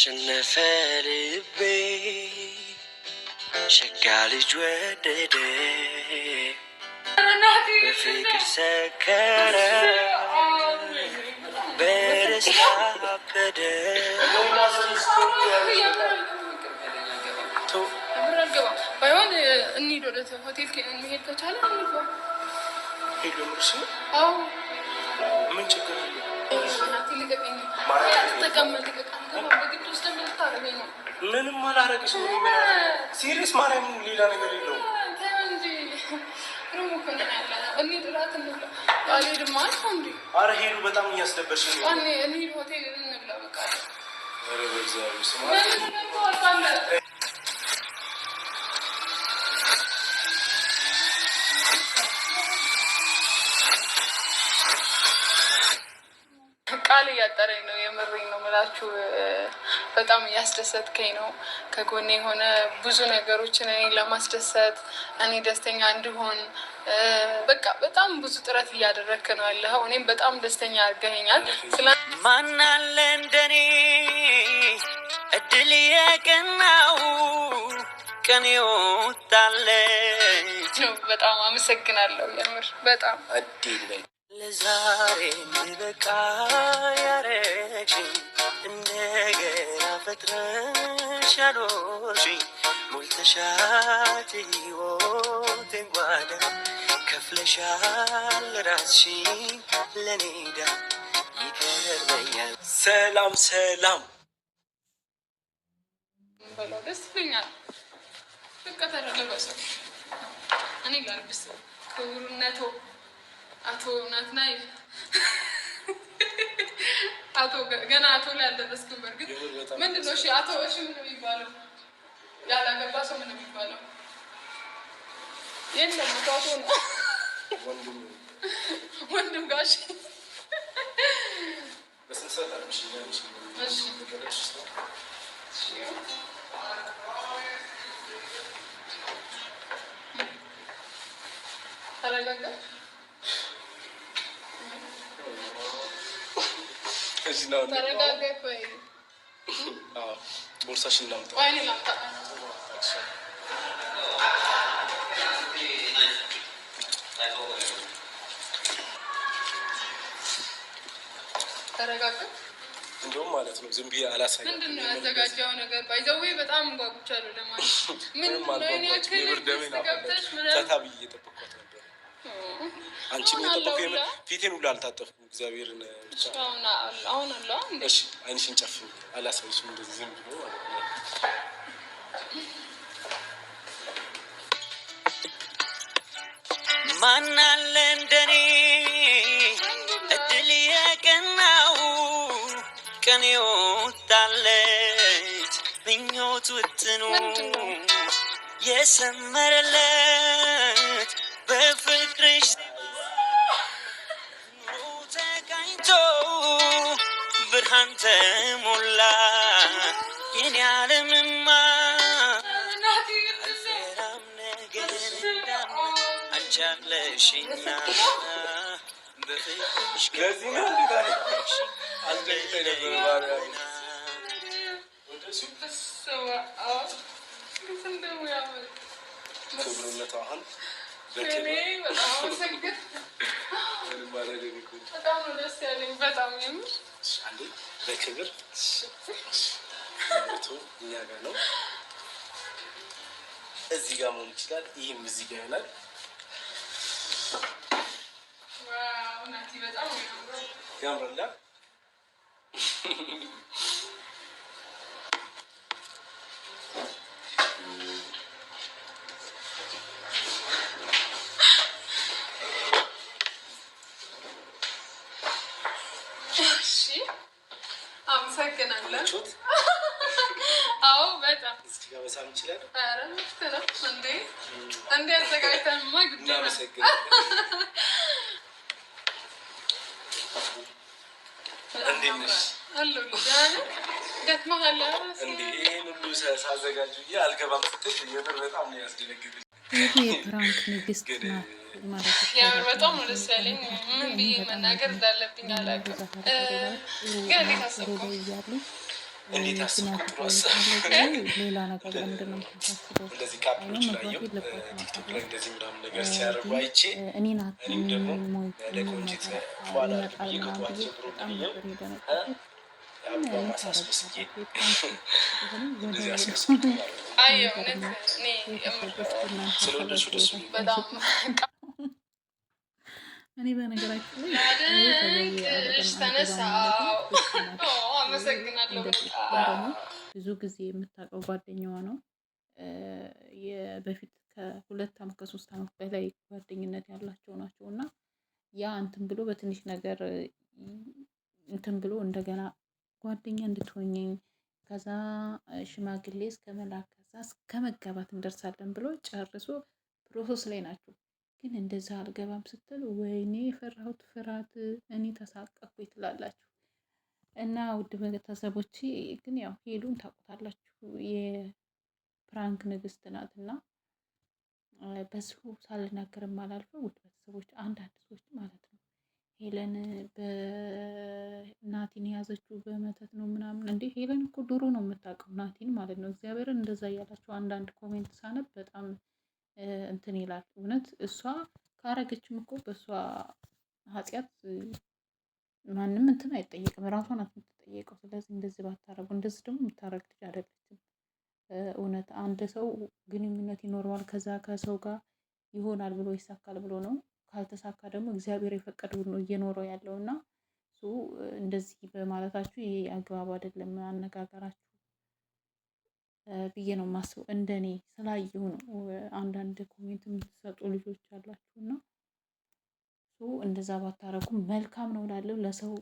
ተሸነፈ ልቤ ሸጋ ልጅ ወደደ በፍቅር ሰከረ በደስታ አበደ። ባይሆን እንሂድ ወደ ሆቴል መሄድ ከቻለ ሄዶ ምርስ ምን ችግር አለ? ምንም አላረግሽ። ሲሪየስ ማርያም ሌላ ነገር የለውም። አረ ሄዱ በጣም እያስደበርሽ ነው። ሆቴል እንብላ በቃ። ቃል እያጠረኝ ነው። የምሬኝ ነው የምላችሁ። በጣም እያስደሰትከኝ ነው። ከጎኔ የሆነ ብዙ ነገሮችን እኔ ለማስደሰት እኔ ደስተኛ እንድሆን በቃ በጣም ብዙ ጥረት እያደረግክ ነው ያለኸው። እኔም በጣም ደስተኛ አድርገኸኛል። ማናለ እንደኔ እድል የቀናው ቀን ይወጣለች። በጣም አመሰግናለሁ። የምር በጣም እድል ለዛሬ በቃ ያረግሽኝ እንደገና ፈጥረሽ ያኖርሽኝ ሞልተሻት ሕይወቴን ጓዳ ከፍለሻል ራስሽን ለኔዳ ይገርመኛል። ሰላም ሰላም በለው ደስ ይለኛል። በቃ ተረጋጋ። እኔ ላልብስ ክቡርነቶ አቶ ናትናኤል አቶ ገና አቶ ላይ አልደረስክም። በእርግጥ ምንድን ነው? እሺ አቶ እሺ ምን ነው የሚባለው? ያላገባ ሰው ምን ነው የሚባለው? የለም አቶ ነው ወንድም ጋሽ ተረጋጋ። ተረጋጋ። ቆይ ቦርሳሽን ላምጣ። ተረጋጋ። እንደውም ማለት ነው ዝም ብዬ አላሳይም። ምንድን ነው ያዘጋጀው ነገር? ባይዘዌ በጣም ጓጉቻለሁ ለማለት ምንድን ነው እኔ ያክል ገብተሽ ፈታ ብዬ እየጠበኳት ነበር። አንቺን እየጠበኩ ፊቴን ሁሉ አልታጠፍኩም። እግዚአብሔርን ብቻ አሁን አለ። እሺ አይንሽን ጨፍኝ። አላሳይሽም እንደዚህ ዝም ብሎ ማለት ነው። ማናለ እንደኔ እድል የቀናው ቀን ይወጣለች ምኞት ውጥኑ የሰመረለት በፍቅርሽ ተቃኝቶ ብርሃን ተሞላ የኔ ዓለምማ አልፈራም ነገር እንዳለ አንቺ አለሽና በፍቅርሽ ክብሩነት አሁን በጣም ደስ ያለኝ በጣም የምር በክብር እኛ ጋር ነው። እዚህ ጋር መሆን ይችላል። ይህም እዚህ ጋር ይሆናል። ያምራል። አመሰግናለሁ። አዎ በጣም እዚህ ጋር መሳም ይችላል። ኧረ ምርጥ ነው እንዴ! እንዴ አዘጋጅተንማ ግድ ነው። እንዴት ነሽ? አለሁልሽ። ደክመሃል እንዴ? ይሄን ሁሉ ሳዘጋጅ አልገባም ስትል የምር በጣም ነው ያስደነግጠኝ። የፕራንክ ንግስት ናት ማለት ነው። የምር በጣም ነው ደስ ያለኝ። ምን ብዬ መናገር እንዳለብኝ አላውቅም። ግን እንዴት አሰብኩ እንዴት አስብኩ ጥሩ ሌላ ነገር ለምንድን ነው የምታስበው? እንደዚህ ካፕሎች መግባት ላየው የለባትም ቲክቶክ አውቃለሁ። ላይ እንደዚህ ምናምን ነገር ሲያደርጉ አይቼ እኔም ደግሞ ሞኝ ለቆንጂት ነገር ፏላ ይመጣል ብዬ ምናምን ከጠዋት ብዬ ጀምሮ በጣም ብዬው ነበር የደነገጥኩት። አበባ ምን ማሳስመስዬ ታደርጋላችሁ? እንደዚህ አስመስኩት ማለት ነው። አይ እውነት ስለወደድሽው ደስ ብሎኝ በጣም እኔ በነገራችን ላይ ተገቢ አመሰግናለሁ። ደግሞ ብዙ ጊዜ የምታውቀው ጓደኛዋ ነው። በፊት ከ2 ዓመት ከ3 ዓመት በላይ ጓደኝነት ያላቸው ናቸው እና ያ እንትን ብሎ በትንሽ ነገር እንትን ብሎ እንደገና ጓደኛ እንድትሆኝኝ ከዛ ሽማግሌ እስከ መላክ ከዛ እስከ መጋባት እንደርሳለን ብሎ ጨርሶ ፕሮሰስ ላይ ናቸው። ግን እንደዛ አልገባም ስትል ወይኔ የፈራሁት ፍርሃት እኔ ተሳቀኩ ትላላችሁ። እና ውድ ቤተሰቦቼ ግን ያው ሄሉን ታውቁታላችሁ የፕራንክ ንግስት ናት እና በዚሁ ሳልናገርም አላልፈው ውድ ቤተሰቦች አንዳንድ ሰዎች ማለት ነው ሄለን በናቲን የያዘችው በመተት ነው ምናምን። እንዴ ሄለን እኮ ድሮ ነው የምታውቀው ናቲን ማለት ነው። እግዚአብሔርን እንደዛ እያላችሁ አንዳንድ ኮሜንት ሳነብ በጣም እንትን ይላል። እውነት እሷ ካረገችም እኮ በእሷ ኃጢአት ማንም እንትን አይጠየቅም፣ ራሷ ናት የምትጠየቀው። ስለዚህ እንደዚህ ባታረጉ። እንደዚህ ደግሞ የምታረግ ልጅ አይደለችም። እውነት አንድ ሰው ግንኙነት ይኖረዋል ከዛ ከሰው ጋር ይሆናል ብሎ ይሳካል ብሎ ነው። ካልተሳካ ደግሞ እግዚአብሔር የፈቀደውን ነው እየኖረው ያለው እና እንደዚህ በማለታችሁ ይሄ አግባብ አይደለም አነጋገራችሁ ብዬ ነው የማስበው። እንደኔ ስላየሁ ነው። አንዳንድ ኮሜንት የምትሰጡ ልጆች አላችሁ እና እንደዛ ባታረጉ መልካም ነው እላለሁ። ለሰው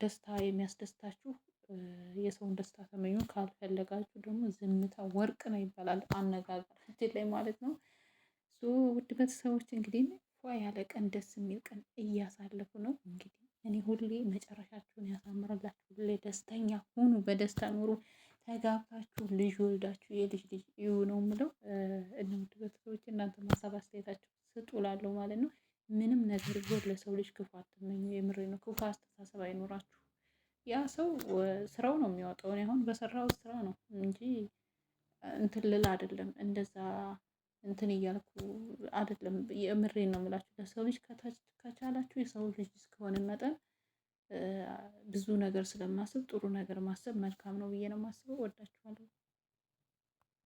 ደስታ የሚያስደስታችሁ የሰውን ደስታ ተመኙ፣ ካልፈለጋችሁ ደግሞ ዝምታ ወርቅ ነው ይባላል አነጋገራችን ላይ ማለት ነው። ውድ ቤተሰቦች እንግዲህ ፏ ያለ ቀን ደስ የሚል ቀን እያሳለፉ ነው። እንግዲህ እኔ ሁሌ መጨረሻችሁን ያሳምራላችሁ፣ ሁሌ ደስተኛ ሁኑ፣ በደስታ ኑሩ፣ ተጋብታችሁ ልጅ ወልዳችሁ የልጅ ልጅ ይሁ ነው የምለው። እና ውድ ቤተሰቦች እናንተ ሀሳብ አስተያየታችሁ ስጡ እላለሁ ማለት ነው። ምንም ነገር ቢሆን ለሰው ልጅ ክፉ አትመኙ። የምሬ ነው። ክፉ አስተሳሰብ አይኖራችሁ። ያ ሰው ስራው ነው የሚያወጣው። እኔ አሁን በሰራው ስራ ነው እንጂ እንትን ልል አይደለም። እንደዛ እንትን እያልኩ አይደለም። የምሬን ነው የምላችሁ። ለሰው ልጅ ከቻላችሁ የሰው ልጅ እስከሆነ መጠን ብዙ ነገር ስለማስብ ጥሩ ነገር ማሰብ መልካም ነው ብዬ ነው የማስበው። ወዳችኋለሁ።